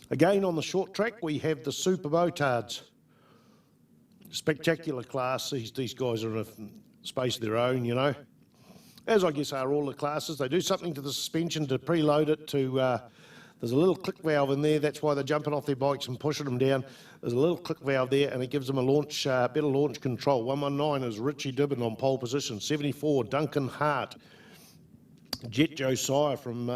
Again, on the short track, we have the Super Motards. Spectacular class. These guys are in a space of their own, you know. As I guess are all the classes. They do something to the suspension to preload it to... there's a little click valve in there. That's why they're jumping off their bikes and pushing them down. There's a little click valve there, and it gives them a launch, better launch control. 119 is Richie Dibbon on pole position. 74, Duncan Hart. Jet Josiah from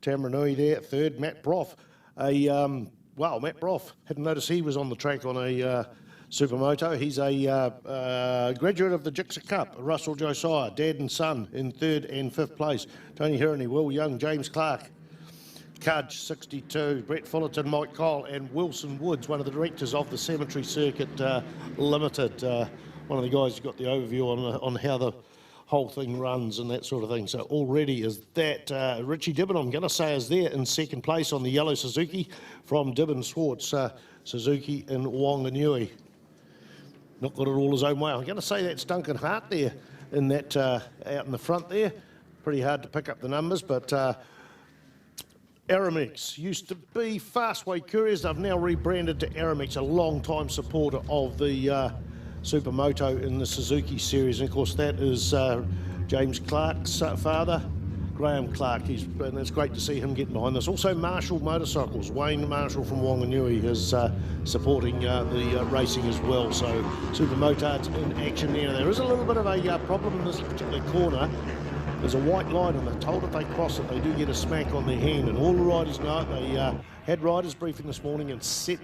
Tamaranui there at third. Matt Broff. Wow, Matt Broff. Hadn't noticed he was on the track on a Supermoto. He's a graduate of the Jixer Cup. Russell Josiah, dad and son, in third and fifth place. Tony Hirony, Will Young, James Clark. Cudge, 62, Brett Fullerton, Mike Cole, and Wilson Woods, one of the directors of the Cemetery Circuit Limited. One of the guys who got the overview on how the whole thing runs and that sort of thing. So already is that Richie Dibbon, I'm going to say, is there in second place on the yellow Suzuki from Dibbon Swartz, Suzuki in Wanganui. Not got it all his own way. I'm going to say that's Duncan Hart there in that out in the front there. Pretty hard to pick up the numbers, but Aramex used to be Fastway Couriers. They've now rebranded to Aramex, a long-time supporter of the Supermoto in the Suzuki series. And of course, that is James Clark's father, Graham Clark. And it's great to see him getting behind this. Also, Marshall Motorcycles, Wayne Marshall from Wanganui is supporting the racing as well. So Supermotards in action there. There is a little bit of a problem in this particular corner. There's a white line, and they're told if they cross it, they do get a smack on their hand. And all the riders know it. They had riders briefing this morning and set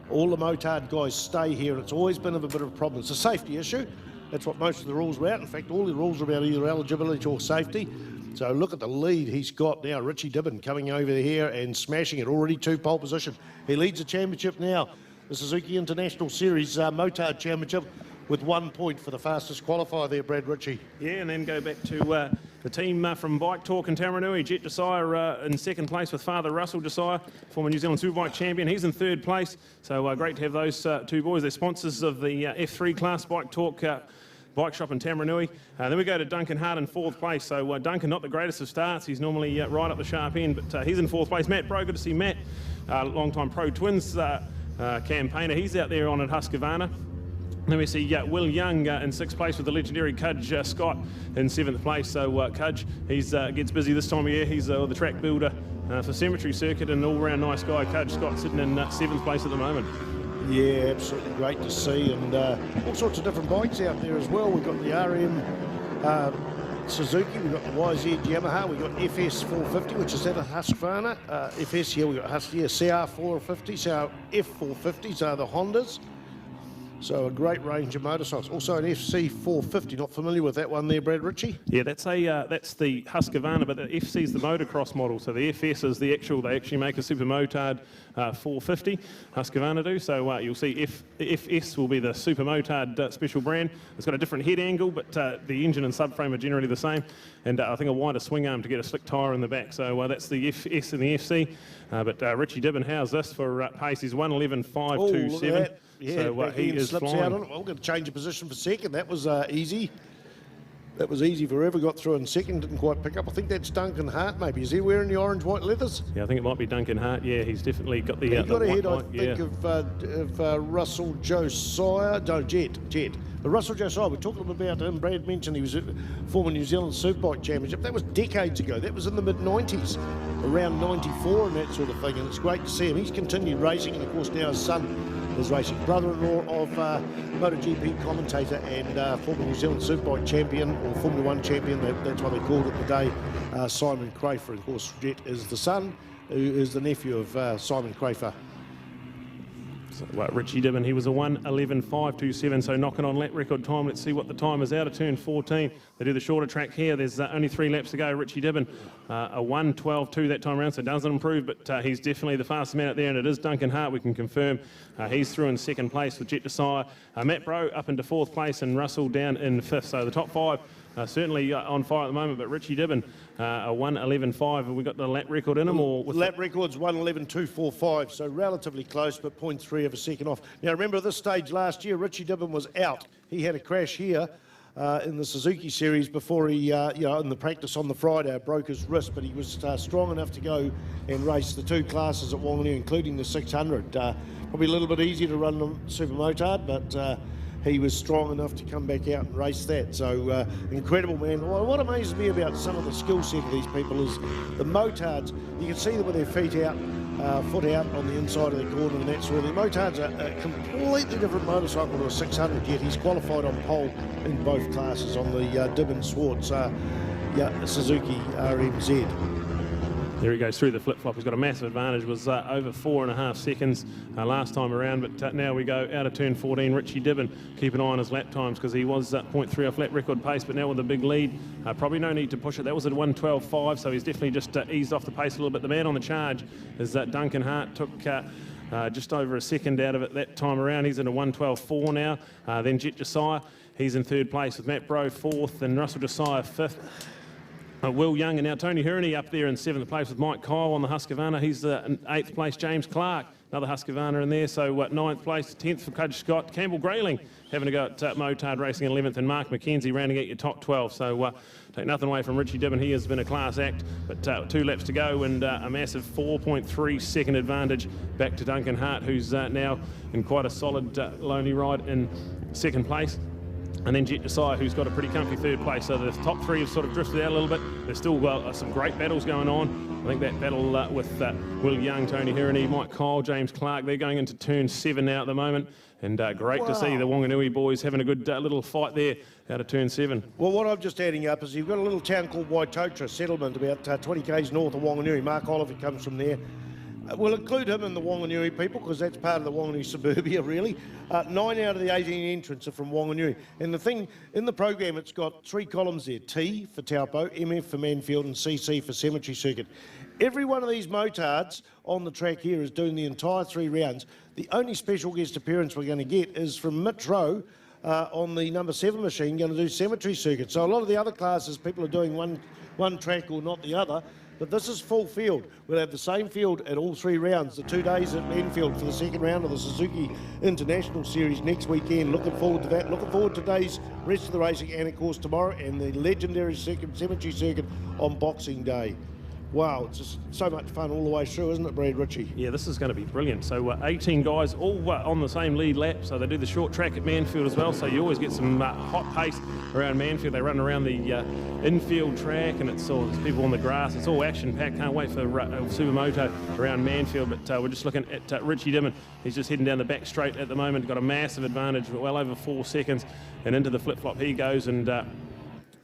all the Motard guys stay here. It's always been a bit of a problem. It's a safety issue. That's what most of the rules are about. In fact, all the rules are about either eligibility or safety. So look at the lead he's got now. Richie Dibbon coming over here and smashing it. Already 2 pole position. He leads the championship now. The Suzuki International Series Motard Championship with 1 point for the fastest qualifier there, Brad Ritchie. Yeah, and then go back to the team from Bike Talk in Tamaranui. Jet Josiah in second place with father Russell Josiah, former New Zealand Superbike champion. He's in third place. So great to have those 2 boys. They're sponsors of the F3 class Bike Talk bike shop in Tamaranui. Then we go to Duncan Hart in 4th place. So Duncan, not the greatest of starts. He's normally right up the sharp end, but he's in 4th place. Matt Bro, good to see Matt, long-time Pro Twins campaigner. He's out there on at Husqvarna. Then we see Will Young in 6th place with the legendary Cudge Scott in 7th place. So Cudge, he's gets busy this time of year. He's the track builder for Cemetery Circuit, and all-round nice guy. Cudge Scott sitting in 7th place at the moment. Yeah, absolutely great to see, and all sorts of different bikes out there as well. We've got the RM Suzuki, we've got the YZ Yamaha, we've got FS 450, which is at a Husqvarna. FS here, we've got CR 450, so F450s are the Hondas. So a great range of motorcycles. Also an FC 450. Not familiar with that one there, Brad Ritchie? Yeah, that's the Husqvarna, but the FC is the motocross model. So the FS is the actual. They actually make a Super Motard 450. Husqvarna do. So you'll see the FS will be the Super Motard special brand. It's got a different head angle, but the engine and subframe are generally the same. And I think a wider swing arm to get a slick tyre in the back. So that's the FS and the FC. But Richie Dibbon, how's this for pace? He's 1:11.527. Yeah, so he is slips flying. out on it. Well, going to change a position for second. That was easy. That was easy for whoever got through in second. Didn't quite pick up. I think that's Duncan Hart. Maybe is he wearing the orange white leathers? Yeah, I think it might be Duncan Hart. Yeah, he's definitely got the. He got ahead, white, I think, of Russell Josiah. No, Jet. But Russell Josiah, we're talking about him. Brad mentioned he was a former New Zealand Superbike Championship. That was decades ago. That was in the mid-90s, around 94 and that sort of thing. And it's great to see him. He's continued racing, and of course now his son is racing. Brother-in-law of MotoGP commentator and former New Zealand Superbike champion, or Formula 1 champion, that's what they called it today, Simon Crafer. Of course, Jet is the son, who is the nephew of Simon Crafer. So, Richie Dibbon, he was a 1:11.527, so knocking on lap record time. Let's see what the time is out of turn 14. They do the shorter track here. There's only 3 laps to go. Richie Dibbon, a 1:12.2 that time around, so it doesn't improve, but he's definitely the fastest man out there, and it is Duncan Hart, we can confirm. He's through in 2nd place with Jet Josiah. Matt Bro up into 4th place, and Russell down in 5th. So the top 5 certainly on fire at the moment, but Richie Dibbon, a 1:11.5. Have we got the lap record in him? Or lap record's 1:11.245, so relatively close, but 0.3 of a second off. Now remember, at this stage last year, Richie Dibbon was out. He had a crash here in the Suzuki Series before he, in the practice on the Friday, broke his wrist, but he was strong enough to go and race the 2 classes at Wanganui, including the 600. Probably a little bit easier to run the Super Motard, but he was strong enough to come back out and race that. So incredible, man. Well, what amazes me about some of the skill set of these people is the motards. You can see them with their feet out, foot out on the inside of the corner and that sort of thing. Motards are a completely different motorcycle to a 600, yet he's qualified on pole in both classes on the Dibben Swartz Suzuki RMZ. There he goes through the flip-flop. He's got a massive advantage. Was over 4.5 seconds last time around, but now we go out of turn 14. Richie Dibben, keep an eye on his lap times because he was 0.3 off lap record pace, but now with a big lead, probably no need to push it. That was at 1:12.5, so he's definitely just eased off the pace a little bit. The man on the charge is Duncan Hart. Took just over a second out of it that time around. He's in a 1:12.4 now. Then Jet Josiah, he's in 3rd place with Matt Bro 4th and Russell Josiah 5th. Will Young, and now Tony Hurney up there in 7th place with Mike Kyle on the Husqvarna. He's in 8th place. James Clark, another Husqvarna in there. So 9th place, 10th for Cudge Scott. Campbell Grayling having a go at Motard Racing in 11th, and Mark McKenzie rounding out your top 12. So take nothing away from Richie Dibben. He has been a class act, but 2 laps to go and a massive 4.3 second advantage back to Duncan Hart, who's now in quite a solid lonely ride in 2nd place. And then Jet Josiah, who's got a pretty comfy 3rd place. So the top 3 have sort of drifted out a little bit. There's still some great battles going on. I think that battle with Will Young, Tony Hurney, Mike Kyle, James Clark, they're going into turn 7 now at the moment. And great to see the Wanganui boys having a good little fight there out of turn 7. Well, what I'm just adding up is you've got a little town called Waitotra settlement about 20 k's north of Wanganui. Mark Oliver comes from there. We'll include him in the Wanganui people because that's part of the Wanganui suburbia, really. 9 out of the 18 entrants are from Wanganui. And the thing, in the program, it's got 3 columns there. T for Taupo, MF for Manfield, and CC for Cemetery Circuit. Every one of these motards on the track here is doing the entire 3 rounds. The only special guest appearance we're going to get is from Mitch Rowe on the number 7 machine, going to do Cemetery Circuit. So a lot of the other classes, people are doing one track or not the other. But this is full field. We'll have the same field at all 3 rounds. The 2 days at Enfield for the 2nd round of the Suzuki International Series next weekend. Looking forward to that. Looking forward to today's rest of the racing and, of course, tomorrow and the legendary Cemetery Circuit on Boxing Day. Wow, it's just so much fun all the way through, isn't it, Brad Ritchie? Yeah, this is going to be brilliant. So 18 guys all on the same lead lap. So they do the short track at Manfield as well. So you always get some hot pace around Manfield. They run around the infield track, and it's all there's people on the grass. It's all action-packed. Can't wait for Supermoto around Manfield. But we're just looking at Richie Dibben. He's just heading down the back straight at the moment. Got a massive advantage, well over 4 seconds. And into the flip-flop he goes, and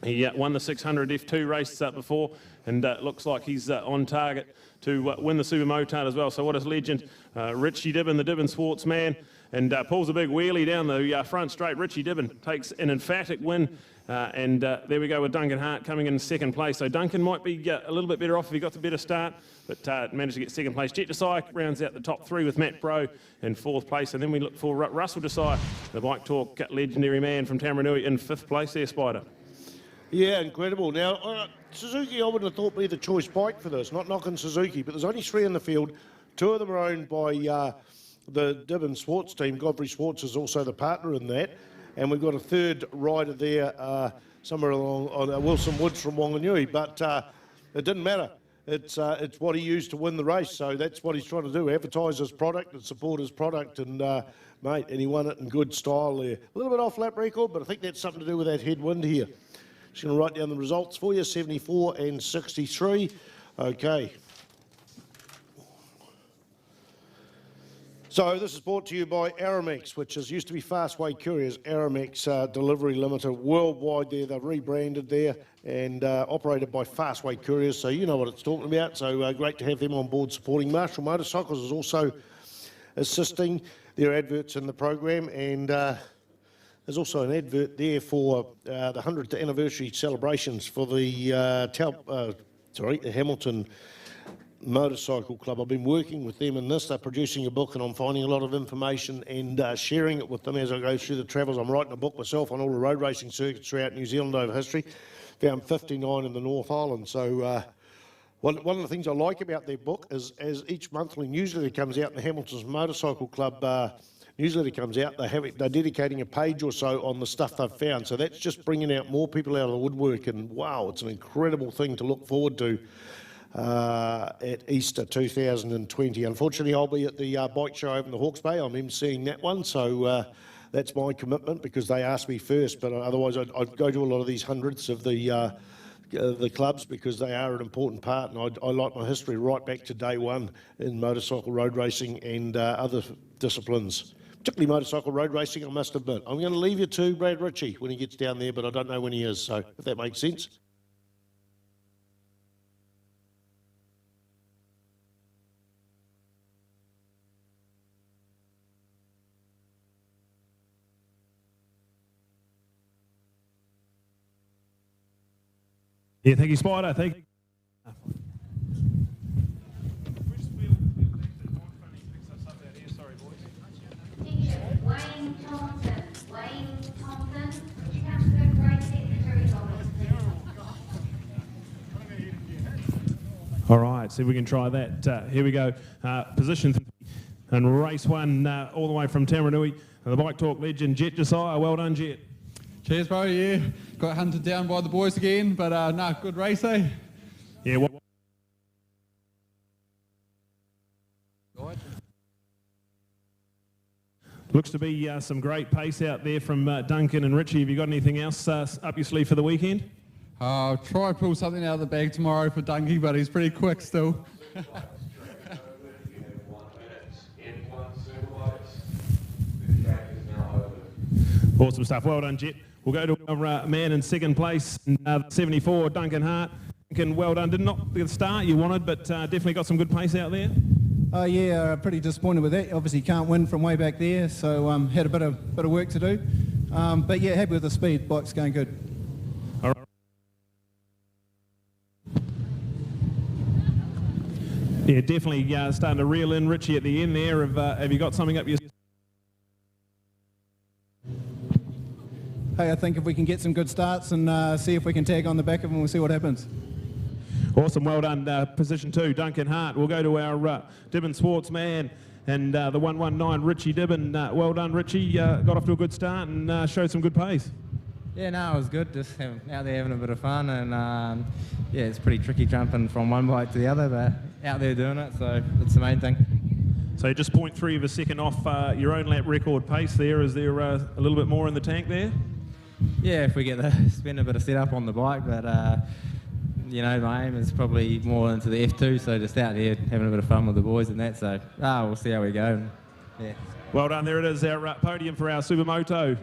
he won the 600 F2 race before, and looks like he's on target to win the Super Motard as well. So what a legend. Richie Dibben, the Dibben Swartz man, and pulls a big wheelie down the front straight. Richie Dibben takes an emphatic win, and there we go with Duncan Hart coming in 2nd place. So Duncan might be a little bit better off if he got the better start, but managed to get 2nd place. Jet Josiah rounds out the top 3 with Matt Bro in 4th place, and then we look for Russell Josiah, the Bike Talk legendary man from Taupo in 5th place there, Spider. Yeah, incredible. Now, Suzuki, I wouldn't have thought be the choice bike for this, not knocking Suzuki, but there's only 3 in the field. 2 of them are owned by the Dibben Swartz team. Godfrey Swartz is also the partner in that. And we've got a 3rd rider there, somewhere along on Wilson Woods from Wanganui, but it didn't matter. It's what he used to win the race, so that's what he's trying to do, advertise his product and support his product, and mate, and he won it in good style there. A little bit off lap record, but I think that's something to do with that headwind here. Just going to write down the results for you, 74 and 63. Okay. So this is brought to you by Aramex, which used to be Fastway Couriers. Aramex Delivery Limited worldwide there. They've rebranded there and operated by Fastway Couriers, so you know what it's talking about. So great to have them on board supporting. Marshall Motorcycles is also assisting their adverts in the program, and there's also an advert there for the 100th anniversary celebrations for the Hamilton Motorcycle Club. I've been working with them in this. They're producing a book, and I'm finding a lot of information and sharing it with them as I go through the travels. I'm writing a book myself on all the road racing circuits throughout New Zealand over history. Found 59 in the North Island. So one of the things I like about their book is as each monthly newsletter comes out in the Hamilton's Motorcycle Club newsletter comes out, they're dedicating a page or so on the stuff they've found. So that's just bringing out more people out of the woodwork, and wow, it's an incredible thing to look forward to at Easter 2020. Unfortunately, I'll be at the bike show over in the Hawke's Bay. I'm emceeing that one, so that's my commitment because they asked me first, but otherwise I'd go to a lot of these hundreds of the clubs because they are an important part, and I like my history right back to day one in motorcycle road racing and other disciplines, particularly motorcycle road racing, I must admit. I'm going to leave you to Brad Ritchie when he gets down there, but I don't know when he is, so if that makes sense. Yeah, thank you, Spider. Thank you. Wayne Thompson. Wayne Thompson, would you come to the race secretary office, please? All right, see if we can try that. Here we go. Position 3 and race 1 all the way from Taranui. The Bike Talk legend, Jet Josiah. Well done, Jet. Cheers, bro. Yeah, got hunted down by the boys again, but no, good race, eh? Yeah. Looks to be some great pace out there from Duncan and Richie. Have you got anything else up your sleeve for the weekend? I'll try to pull something out of the bag tomorrow for Dunky, but he's pretty quick still. Awesome stuff. Well done, Jet. We'll go to our man in second place, 74, Duncan Hart. Duncan, well done. Did not get the start you wanted, but definitely got some good pace out there. Yeah, pretty disappointed with that. Obviously can't win from way back there, so had a bit of work to do. But yeah, happy with the speed. Bike's going good. All right. Yeah, definitely starting to reel in Richie at the end there. Have you got something up your... Hey, I think if we can get some good starts and see if we can tag on the back of them, we'll see what happens. Awesome, well done. Position 2, Duncan Hart. We'll go to our Dibben Swartz man and the 119, Richie Dibben. Well done, Richie. Got off to a good start and showed some good pace. Yeah, no, it was good. Just out there having a bit of fun, and yeah, it's pretty tricky jumping from one bike to the other, but out there doing it, so it's the main thing. So just 0.3 of a second off your own lap record pace there. Is there a little bit more in the tank there? Yeah, if we get to spend a bit of setup on the bike, but you know, my aim is probably more into the F2, so just out there having a bit of fun with the boys and that, so we'll see how we go. Yeah. Well done, there it is, our podium for our Supermoto.